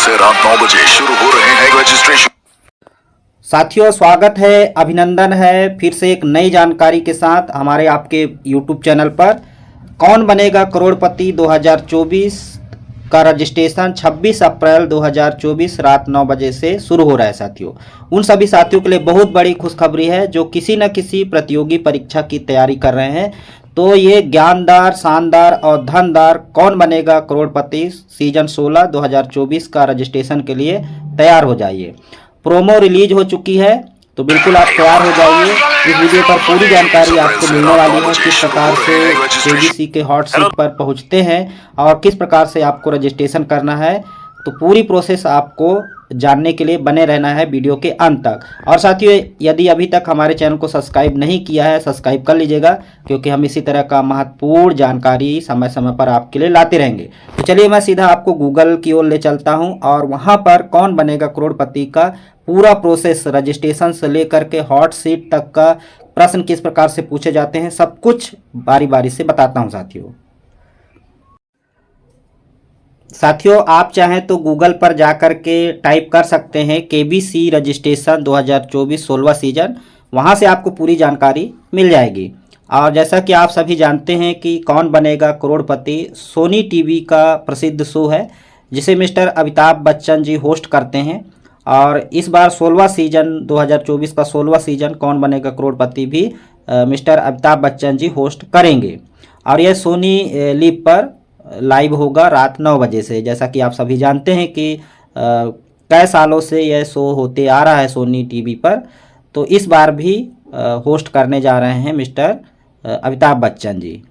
से रात 9 बजे शुरू हो रहे हैं रजिस्ट्रेशन। साथियों, स्वागत है, अभिनंदन है फिर से एक नई जानकारी के साथ हमारे आपके YouTube चैनल पर। कौन बनेगा करोड़पति 2024 का रजिस्ट्रेशन 26 अप्रैल 2024 रात 9 बजे से शुरू हो रहा है। साथियों, उन सभी साथियों के लिए बहुत बड़ी खुशखबरी है जो किसी न किसी प्रतियोगी परीक्षा की तैयारी कर रहे हैं। तो ये ज्ञानदार, शानदार और धनदार कौन बनेगा करोड़पति सीजन 16 2024 का रजिस्ट्रेशन के लिए तैयार हो जाइए। प्रोमो रिलीज हो चुकी है, तो बिल्कुल आप तैयार हो जाइए। इस वीडियो पर पूरी जानकारी आपको मिलने वाली है, किस प्रकार से केबीसी के हॉट सीट पर पहुंचते हैं और किस प्रकार से आपको रजिस्ट्रेशन करना है। तो पूरी प्रोसेस आपको जानने के लिए बने रहना है वीडियो के अंत तक। और साथियों, यदि अभी तक हमारे चैनल को सब्सक्राइब नहीं किया है, सब्सक्राइब कर लीजिएगा, क्योंकि हम इसी तरह का महत्वपूर्ण जानकारी समय समय पर आपके लिए लाते रहेंगे। तो चलिए मैं सीधा आपको गूगल की ओर ले चलता हूं और वहां पर कौन बनेगा करोड़पति का पूरा प्रोसेस, रजिस्ट्रेशन से लेकर के हॉट सीट तक का प्रश्न किस प्रकार से पूछे जाते हैं, सब कुछ बारी बारी से बताता हूं। साथियों, आप चाहें तो गूगल पर जाकर के टाइप कर सकते हैं केबीसी रजिस्ट्रेशन 2024 16वां सीजन, वहां से आपको पूरी जानकारी मिल जाएगी। और जैसा कि आप सभी जानते हैं कि कौन बनेगा करोड़पति सोनी टीवी का प्रसिद्ध शो है, जिसे मिस्टर अमिताभ बच्चन जी होस्ट करते हैं। और इस बार 16वां सीजन 2024 का 16वां सीजन कौन बनेगा करोड़पति भी मिस्टर अमिताभ बच्चन जी होस्ट करेंगे। और यह सोनी लिव पर लाइव होगा रात 9 बजे से। जैसा कि आप सभी जानते हैं कि कई सालों से यह शो होते आ रहा है सोनी टीवी पर, तो इस बार भी होस्ट करने जा रहे हैं मिस्टर अमिताभ बच्चन जी।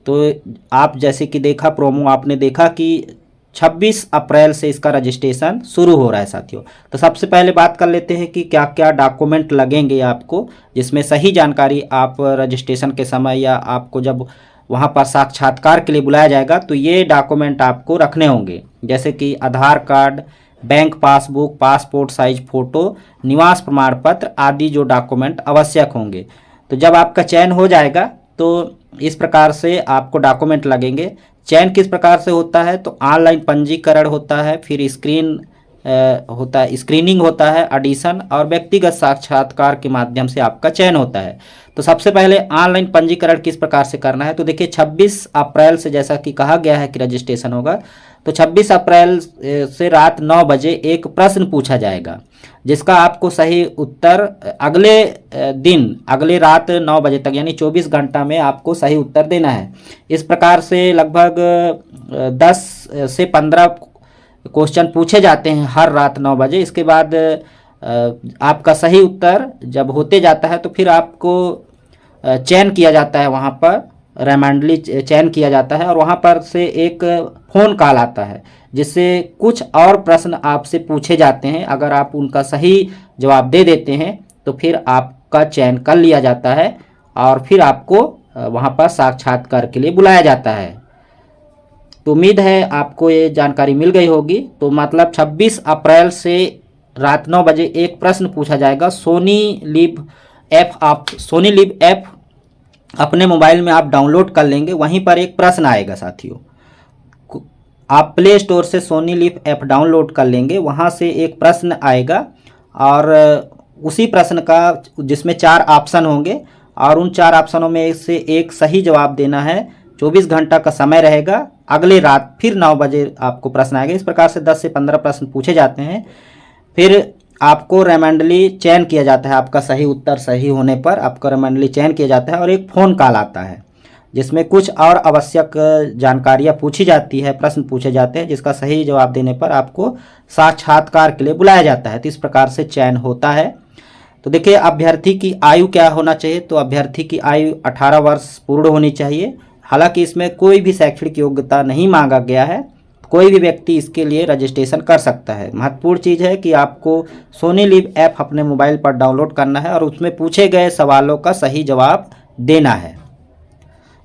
तो आप जैसे कि देखा, प्रोमो आपने देखा कि 26 अप्रैल से इसका रजिस्ट्रेशन शुरू हो रहा है। साथियों, तो सबसे पहले बात कर लेते हैं कि क्या क्या डॉक्यूमेंट लगेंगे आपको, जिसमें सही जानकारी आप रजिस्ट्रेशन के समय या आपको जब वहां पर साक्षात्कार के लिए बुलाया जाएगा तो ये डॉक्यूमेंट आपको रखने होंगे, जैसे कि Aadhaar card, bank passbook, passport size photo, निवास प्रमाण पत्र आदि जो डॉक्यूमेंट आवश्यक होंगे। तो जब आपका चयन हो जाएगा तो इस प्रकार से आपको डॉक्यूमेंट लगेंगे। चयन किस प्रकार से होता है, तो ऑनलाइन पंजीकरण होता है, फिर स्क्रीनिंग होता है, ऑडिशन और व्यक्तिगत साक्षात्कार के माध्यम से आपका चयन होता है। तो सबसे पहले ऑनलाइन पंजीकरण किस प्रकार से करना है, तो देखिए 26 अप्रैल से जैसा कि कहा गया है कि रजिस्ट्रेशन होगा, तो 26 अप्रैल से रात 9 बजे एक प्रश्न पूछा जाएगा, जिसका आपको सही उत्तर अगले रात 9 बजे तक यानी 24 घंटा में आपको सही उत्तर देना है। इस प्रकार से लगभग 10 से 15 क्वेश्चन पूछे जाते हैं हर रात 9 बजे। इसके बाद आपका सही उत्तर जब होते जाता है तो फिर आपको चयन किया जाता है, वहाँ पर रैंडमली चयन किया जाता है और वहाँ पर से एक फ़ोन कॉल आता है, जिससे कुछ और प्रश्न आपसे पूछे जाते हैं। अगर आप उनका सही जवाब दे देते हैं तो फिर आपका चयन कर लिया जाता है और फिर आपको वहाँ पर साक्षात्कार के लिए बुलाया जाता है। तो उम्मीद है आपको ये जानकारी मिल गई होगी। तो मतलब 26 अप्रैल से रात 9 बजे एक प्रश्न पूछा जाएगा। सोनी लिव ऐप अपने मोबाइल में आप डाउनलोड कर लेंगे, वहीं पर एक प्रश्न आएगा। साथियों, आप प्ले स्टोर से सोनी लिव ऐप डाउनलोड कर लेंगे, वहां से एक प्रश्न आएगा और उसी प्रश्न का जिसमें 4 ऑप्शन होंगे और उन 4 ऑप्शनों में से एक सही जवाब देना है। 24 घंटा का समय रहेगा, अगले रात फिर 9 बजे आपको प्रश्न आएगा। इस प्रकार से 10 से 15 प्रश्न पूछे जाते हैं, फिर आपको रैंडमली चयन किया जाता है। आपका सही उत्तर सही होने पर आपका रैंडमली चयन किया जाता है और एक फ़ोन कॉल आता है, जिसमें कुछ और आवश्यक जानकारियां पूछी जाती है, प्रश्न पूछे जाते हैं, जिसका सही जवाब देने पर आपको साक्षात्कार के लिए बुलाया जाता है। तो इस प्रकार से चयन होता है। तो देखिए, अभ्यर्थी की आयु क्या होना चाहिए, तो अभ्यर्थी की आयु 18 वर्ष पूर्ण होनी चाहिए। हालांकि इसमें कोई भी शैक्षणिक योग्यता नहीं मांगा गया है, कोई भी व्यक्ति इसके लिए रजिस्ट्रेशन कर सकता है। महत्वपूर्ण चीज़ है कि आपको सोनी लिव ऐप अपने मोबाइल पर डाउनलोड करना है और उसमें पूछे गए सवालों का सही जवाब देना है।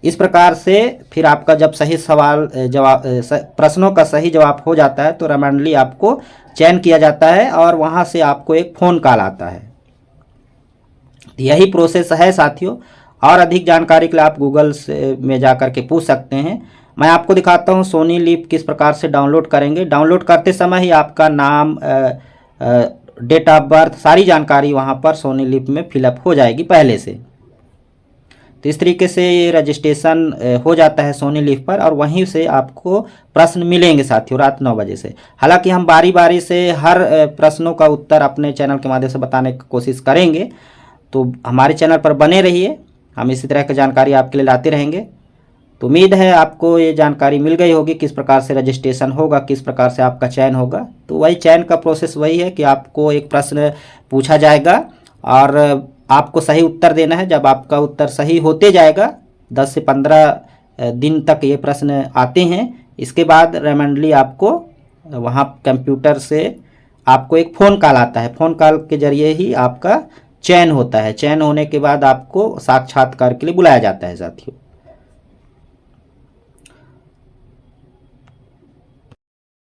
इस प्रकार से फिर आपका जब सही प्रश्नों का सही जवाब हो जाता है तो रैंडमली आपको चयन किया जाता है और वहाँ से आपको एक फ़ोन कॉल आता है। यही प्रोसेस है साथियों। और अधिक जानकारी के लिए आप गूगल में जा कर के पूछ सकते हैं। मैं आपको दिखाता हूँ सोनी लिव किस प्रकार से डाउनलोड करेंगे। डाउनलोड करते समय ही आपका नाम, डेट ऑफ बर्थ, सारी जानकारी वहाँ पर सोनी लिव में फिलअप हो जाएगी पहले से। तो इस तरीके से ये रजिस्ट्रेशन हो जाता है सोनी लिव पर, और वहीं से आपको प्रश्न मिलेंगे साथियों रात 9 बजे से। हालांकि हम बारी बारी से हर प्रश्नों का उत्तर अपने चैनल के माध्यम से बताने की कोशिश करेंगे, तो हमारे चैनल पर बने रहिए, हम इसी तरह की जानकारी आपके लिए लाते रहेंगे। तो उम्मीद है आपको ये जानकारी मिल गई होगी, किस प्रकार से रजिस्ट्रेशन होगा, किस प्रकार से आपका चयन होगा। तो वही चयन का प्रोसेस वही है कि आपको एक प्रश्न पूछा जाएगा और आपको सही उत्तर देना है। जब आपका उत्तर सही होते जाएगा, 10 से 15 दिन तक ये प्रश्न आते हैं, इसके बाद रेमेंडली आपको वहाँ कंप्यूटर से आपको एक फ़ोन कॉल आता है। फ़ोन कॉल के जरिए ही आपका चयन होता है। चयन होने के बाद आपको साक्षात्कार के लिए बुलाया जाता है साथियों।